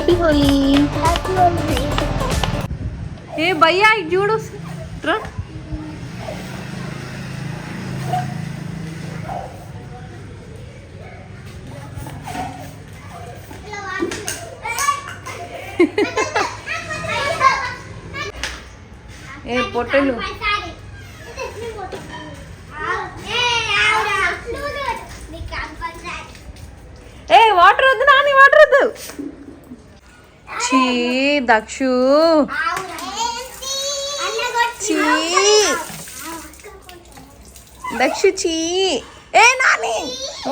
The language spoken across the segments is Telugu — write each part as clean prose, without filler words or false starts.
హ్యాపీ హోలీ. ఏ భయ్యా ఇది చూడు రా. ఏ పొట్టలు ఏ వాటర్ వద్దు నాని, వాటర్ వద్దు. చీ దక్షు, చీ దక్షు, చీ. ఏ నాని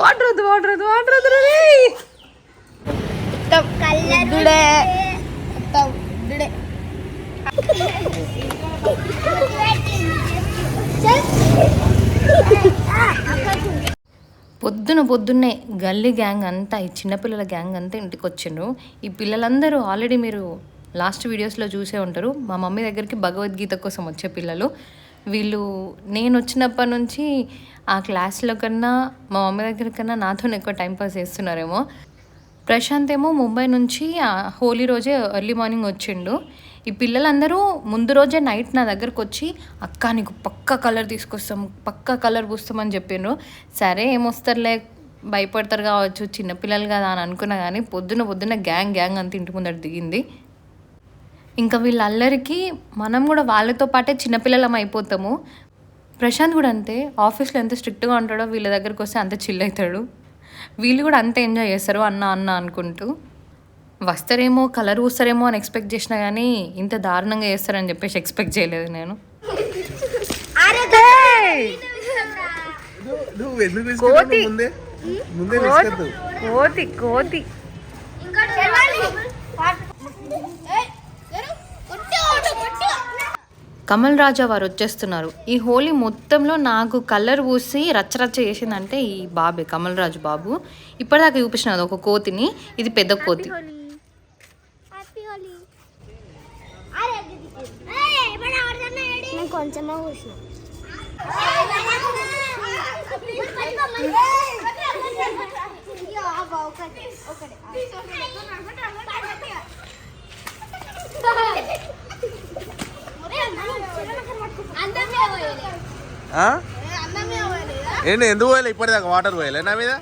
వాటర్ వద్దు, వాటర్ వద్దు, వాటర్ వద్దు. పొద్దున్నే గల్లీ గ్యాంగ్ అంతా, ఈ చిన్నపిల్లల గ్యాంగ్ అంతా ఇంటికి వచ్చిండ్రు. ఈ పిల్లలందరూ ఆల్రెడీ మీరు లాస్ట్ వీడియోస్లో చూసే ఉంటారు. మా మమ్మీ దగ్గరికి భగవద్గీత కోసం వచ్చే పిల్లలు వీళ్ళు. నేను వచ్చినప్పటి నుంచి ఆ క్లాస్లో కన్నా మా మమ్మీ దగ్గర కన్నా నాతో ఎక్కువ టైంపాస్ చేస్తున్నారేమో. ప్రశాంత్ ఏమో ముంబై నుంచి హోలీ రోజే ఎర్లీ మార్నింగ్ వచ్చిండు. ఈ పిల్లలందరూ ముందు రోజే నైట్ నా దగ్గరకు వచ్చి అక్క నీకు పక్కా కలర్ తీసుకొస్తాం, పక్కా కలర్ పూస్తామని చెప్పిండ్రు. సరే ఏమొస్తారులే, భయపడతారు కావచ్చు, చిన్నపిల్లలు కదా అని అనుకున్నా. కానీ పొద్దున గ్యాంగ్ అంత ఇంటి ముందర దిగింది. ఇంకా వీళ్ళల్లరికి మనం కూడా వాళ్ళతో పాటే చిన్నపిల్లలం అయిపోతాము. ప్రశాంత్ కూడా అంతే, ఆఫీస్లో ఎంత స్ట్రిక్ట్గా ఉంటాడో వీళ్ళ దగ్గరకు వస్తే అంత చిల్ అవుతాడు. వీళ్ళు కూడా అంతే ఎంజాయ్ చేస్తారు అన్న అనుకుంటూ. వస్తారేమో కలర్ పూస్తారేమో అని ఎక్స్పెక్ట్ చేసినా కానీ ఇంత దారుణంగా చేస్తారని చెప్పేసి ఎక్స్పెక్ట్ చేయలేదు నేను. కోతి కమల్ రాజా వారు వచ్చేస్తున్నారు. ఈ హోలీ మొత్తంలో నాకు కలర్ పూసి రచ్చరచ్చ చేసిందంటే ఈ బాబే, కమల్ రాజు బాబు. ఇప్పటిదాకా చూపించినది ఒక కోతిని, ఇది పెద్ద కోతి. ఏంటి ఎందుకు పోయలే ఇప్పటిదాకా? వాటర్ పోయలే నా మీద.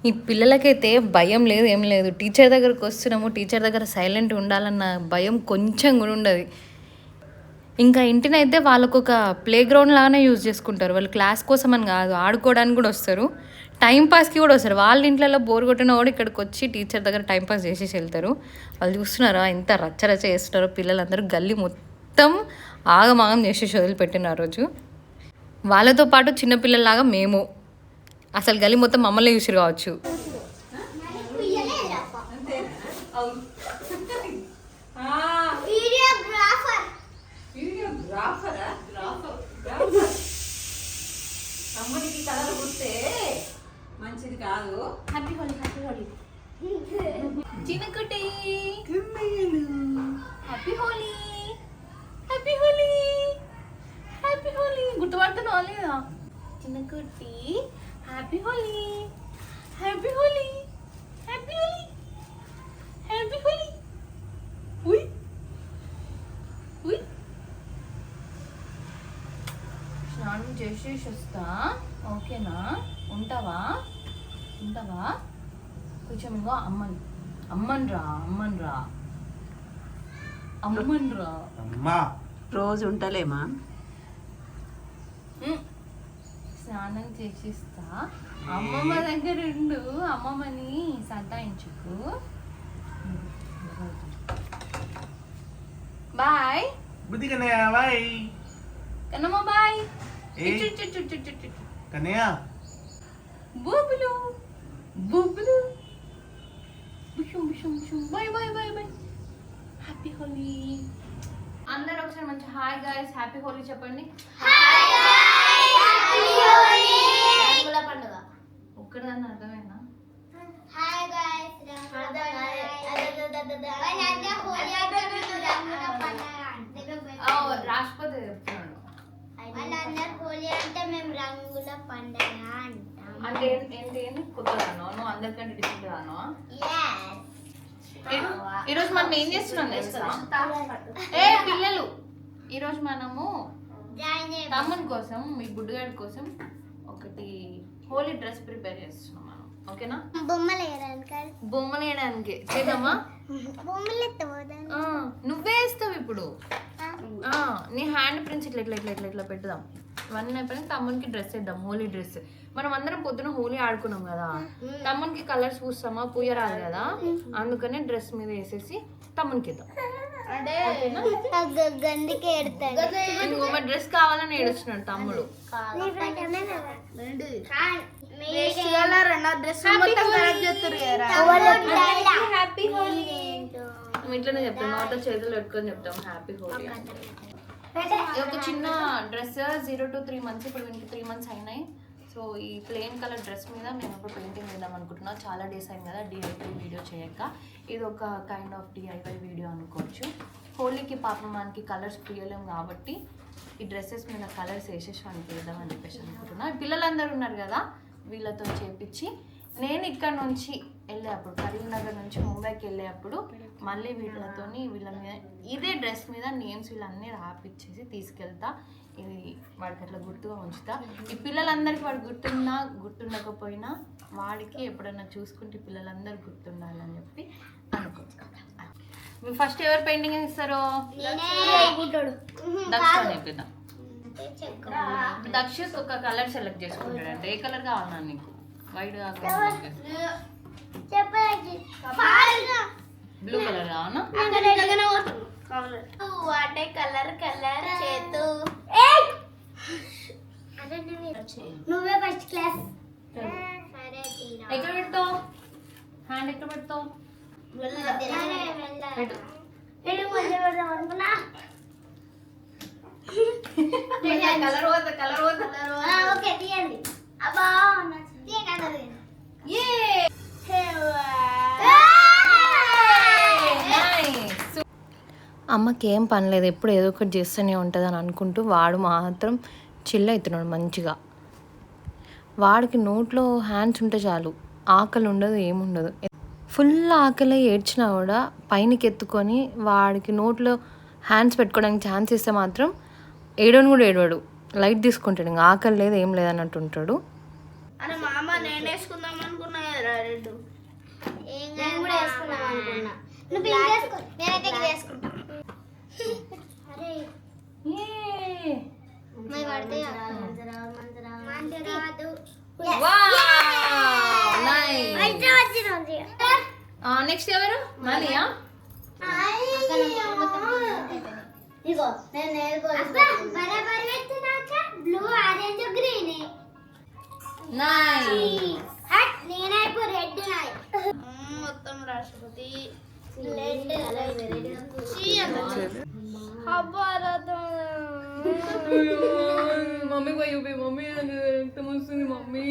ఈ పిల్లలకైతే భయం లేదు, ఏం లేదు. టీచర్ దగ్గరకు వస్తున్నాము, టీచర్ దగ్గర సైలెంట్ ఉండాలన్న భయం కొంచెం కూడా ఉండదు. ఇంకా ఇంటినైతే వాళ్ళకు ఒక ప్లే గ్రౌండ్ లాగానే యూజ్ చేసుకుంటారు. వాళ్ళు క్లాస్ కోసం అని కాదు, ఆడుకోవడానికి కూడా వస్తారు, టైంపాస్కి కూడా వస్తారు. వాళ్ళ ఇంట్లో బోర్ కొట్టినా కూడా ఇక్కడికి వచ్చి టీచర్ దగ్గర టైంపాస్ చేసేసి వెళ్తారు. వాళ్ళు చూస్తున్నారా ఎంత రచ్చరచ్చ చేస్తున్నారో. పిల్లలందరూ గల్లీ మొత్తం ఆగమాగం చేసేసి వదిలిపెట్టిన రోజు. వాళ్ళతో పాటు చిన్నపిల్లలాగా మేము అసలు గల్లీ మొత్తం మమ్మల్ని చూసిరు కావచ్చు. మంచిది కాదు. హ్యాపీ హోలీ, హ్యాపీ హోలీ చిన్నకుటి. Happy Holi, happy Holi, happy Holi. గుర్తుపడుతున్నావా లేదా చిన్నకుటి? Happy Holi, happy Holi, happy Holi, happy Holi. ఉయ్ ఉయ్. స్నానం చేసేసి వస్తా, ఓకేనా? ఉంటావా? కొంచెం ఇంకో అమ్మన్ రా. రోజు ఉంటలేమా? స్నానం చేసిస్తా. అమ్మమ్మ దగ్గర ఉండు, అమ్మమ్మని సతాయించుకు. బాయ్ బుద్ధి కన్నయ్య బాయ్. కన్నమ్మ బాయ్. కన్నయ్య బూబులు బూబులు bye bye bye bye. Happy Holi. అందరూ ఒకసారి మంచి హాయ్ గైస్, హ్యాపీ హోలీ చెప్పండి. పండుగ ఒక్కదాన్ని అర్థమైనా? రాష్ట్రపతి చెప్తున్నాడు హోలీ అంటే మేము రంగుల పండుగ అంటాం. అంటే ఏంటి కొత్తగానో నువ్వు అందరికంటే డిఫరెంట్ గానో? ఈరోజు మనం ఏం చేస్తున్నాం తెలుసా? పిల్లలు ఈరోజు మనము తమ్ముని కోసం, మీ గుడ్డుగాడి కోసం ఒకటి హోలీ డ్రెస్ ప్రిపేర్ చేస్తున్నాం మనం. ఓకేనా? బొమ్మలు వేయడానికి చేద్దామా? నువ్వే వేస్తావు ఇప్పుడు. నీ హ్యాండ్ ప్రింట్స్ ఇట్లా ఇట్లా ఇట్లా ఇట్లా ఇట్లా పెట్టుదాం. ఇవన్నీ అయిపోయినా తమ్మునికి డ్రెస్ వేద్దాం, హోలీ డ్రెస్. మనం అందరం పొద్దున హోలీ ఆడుకున్నాం కదా, తమ్మునికి కలర్స్ పూస్తామా, పూయరాదు కదా, అందుకనే డ్రెస్ మీద వేసేసి తమ్మునికి ఇద్దాం. డ్రెస్ కావాలని ఏడుస్తున్నాడు తమ్ముడు. ఇట్లనే చెప్తాం, నోట్లో చేతులు పెట్టుకొని చెప్తాం హ్యాపీ హోలీ. ఒక చిన్న డ్రెస్ 0 to 3 months, ఇప్పుడు వీనికి 3 months అయినాయి. సో ఈ ప్లెయిన్ కలర్ డ్రెస్ మీద నేను ఒక పెయింటింగ్ వేద్దాం అనుకుంటున్నా. చాలా డేస్ అయింది కదా డిఐవై వీడియో చేయక. ఇది ఒక కైండ్ ఆఫ్ డిఐవై వీడియో అనుకోవచ్చు. హోలీకి పాపం మనకి కలర్స్ పూయలేం కాబట్టి ఈ డ్రెస్సెస్ మీద కలర్స్ వేసేసి మనకి వేద్దామని చెప్పేసి అనుకుంటున్నా. పిల్లలందరూ ఉన్నారు కదా, వీళ్ళతో చేపించి నేను ఇక్కడ నుంచి వెళ్ళేటప్పుడు, కరీంనగర్ నుంచి ముంబైకి వెళ్ళేటప్పుడు మళ్ళీ వీళ్ళతోని వీళ్ళ మీద ఇదే డ్రెస్ మీద నేమ్స్ వీళ్ళన్నీ రాపిచ్చేసి తీసుకెళ్తా. ఇది వాడికి అట్లా గుర్తుగా ఉంచుతా. ఈ పిల్లలందరికీ వాడు గుర్తుండకపోయినా వాడికి ఎప్పుడన్నా చూసుకుంటే పిల్లలందరూ గుర్తుండాలని చెప్పి అనుకుంటా. మీరు ఫస్ట్ ఎవరు పెయింటింగ్ ఇస్తారో? దక్ష నేర్పిద్దాం. దక్ష ఒక కలర్ సెలెక్ట్ చేసుకుంటాడు. అంటే ఏ కలర్ కావాలన్నా నీకు? వైట్ కాకుండా బ్లూ కలర్ కావాలా? వాటే కలర్ చేతు. నువ్వే ఫస్ట్ క్లాస్. ఎక్కడ పెడతావు హ్యాండ్? ఎక్కడ పెడతావు? కలర్ ఓకే తీయండి. అబ్బా అమ్మకి ఏం పని లేదు, ఎప్పుడు ఏదో ఒకటి చేస్తూనే ఉంటుంది అని అనుకుంటూ వాడు మాత్రం చిల్ అవుతున్నాడు మంచిగా. వాడికి నోట్లో హ్యాండ్స్ ఉంటే చాలు, ఆకలి ఉండదు, ఏముండదు. ఫుల్ ఆకలి ఏడ్చినా కూడా పైనకి ఎత్తుకొని వాడికి నోట్లో హ్యాండ్స్ పెట్టుకోవడానికి ఛాన్స్ ఇస్తే మాత్రం ఏడవని కూడా ఏడవాడు, లైట్ తీసుకుంటాడు. ఇంకా ఆకలి లేదు ఏం లేదన్నట్టు ఉంటాడు. అరే మామ నేను వేసుకుందాం అనుకున్నా కదా రెడ్. నేను కూడా వేసుకుందాం అనుకున్నా. నువ్వు పింక్ వేసుకో, నేనైతే ఇది వేసుకుంటా. అరే మై పడితే మంజరాదు. నెక్స్ట్ ఎవరు? మళ్ళీయా? ఇగో నేను బరాబర్ పెట్టినాక బ్లూ, ఆరెంజ్, గ్రీన్. నేనైపు రెడ్. మొత్తం రాష్ట్రపతి మమ్మీ పోయి మమ్మీ రక్తం వస్తుంది మమ్మీ.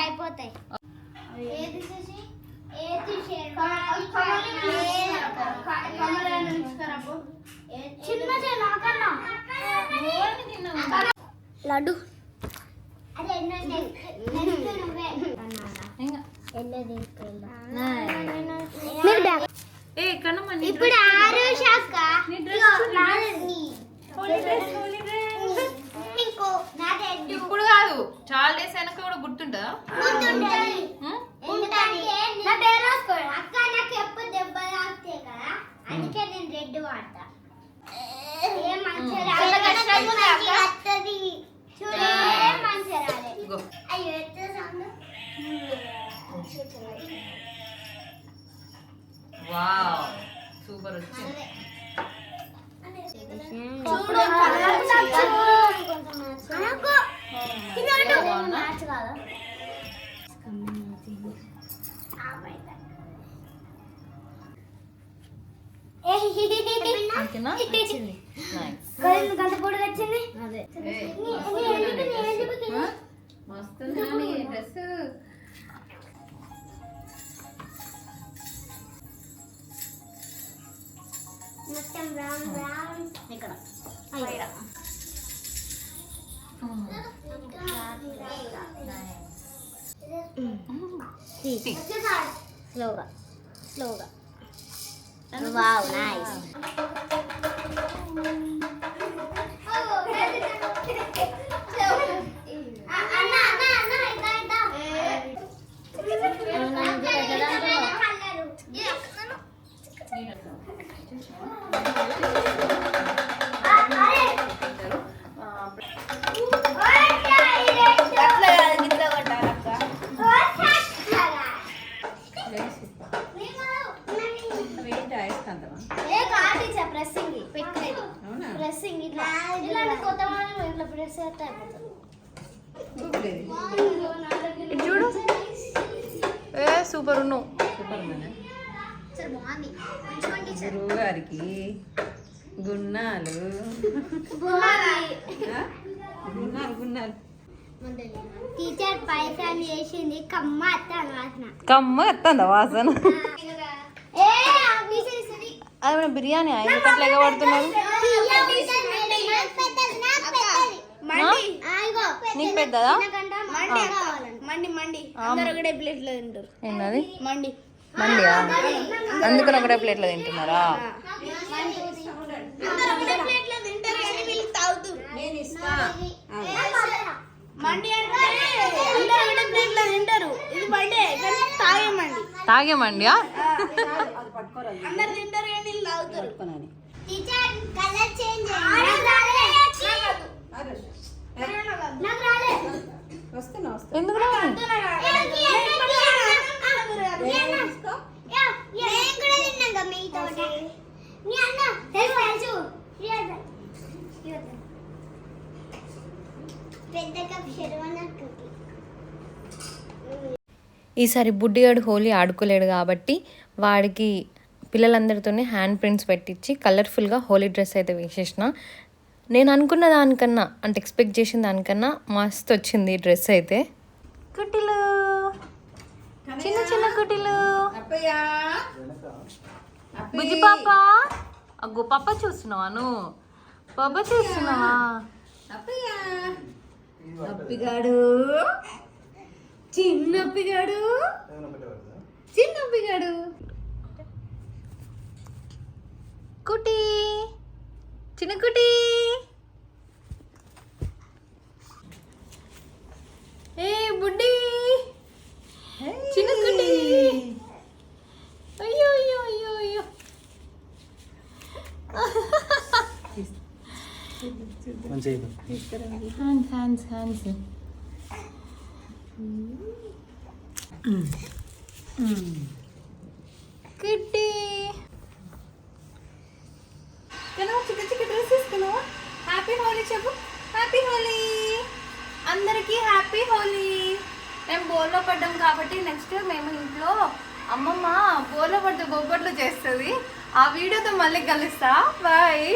అయిపోతాయి. లడ్డు ఇప్పుడు ఇప్పుడు కాదు, చాలా డేస్ అయినాక కూడా గుర్తుంటుందా? అక్క నాకు ఎప్పుడు దెబ్బ తాకుతాయి కదా, అందుకే నేను రెడ్ వాడతా. వావ్ సూపర్ వచ్చింది. గంట పొడి వచ్చింది. మస్తు డ్రెస్. మొత్తం బ్రౌన్ బ్రౌన్ ఇక్కడ స్లోగా స్లోగా. Wow nice. చూడు సూపర్ ఉన్నావు. గురువు గారికి గున్నాలు గున్నాలు. టీచర్ పైసలు చేసింది కమ్మ వస్తుందా వాసన? అది బిర్యానీ ఎందుకట్లా ఎగబడుతున్నారు? నీకు పెద్దదా? ఏంటది మండియా? అందుకని ఒకటే ప్లేట్లో తింటున్నారా? తాగే మండియా? ఎందుకు ఈసారి బుడ్డిగాడు హోలీ ఆడుకోలేడు కాబట్టి వాడికి పిల్లలందరితోనే హ్యాండ్ ప్రింట్స్ పెట్టించి కలర్ఫుల్గా హోలీ డ్రెస్ అయితే వేసేసిన. నేను అనుకున్న దానికన్నా అంటే ఎక్స్పెక్ట్ చేసిన దానికన్నా మస్తు వచ్చింది డ్రెస్ అయితే. కుట్టిలు చిన్న చిన్న కుట్టిలు. బుజ్జి పాప అగ్గో పాప చూస్తున్నావా? నువ్వు పాప చూస్తున్నావా? అప్పిగాడు చిన్నప్పిగాడు చిన్నప్పిగాడు కుటి చిన్న కుటి. ఏ బుడ్డి చిన్న కుటి. అయ్యో అయ్యో అయ్యో అయ్యో. Hands hands hands. కుట్టి చిన్న చిన్న డ్రెస్ తీసుకున్నావా? హ్యాపీ హోలీ చెప్పు. హ్యాపీ హోలీ అందరికీ. హ్యాపీ హోలీ. మేము బోర్లో పడ్డాం కాబట్టి నెక్స్ట్ మేము ఇంట్లో అమ్మమ్మ బోర్లో పడితే బొబ్బట్లు చేస్తుంది. ఆ వీడియోతో మళ్ళీ కలుస్తా. బాయ్.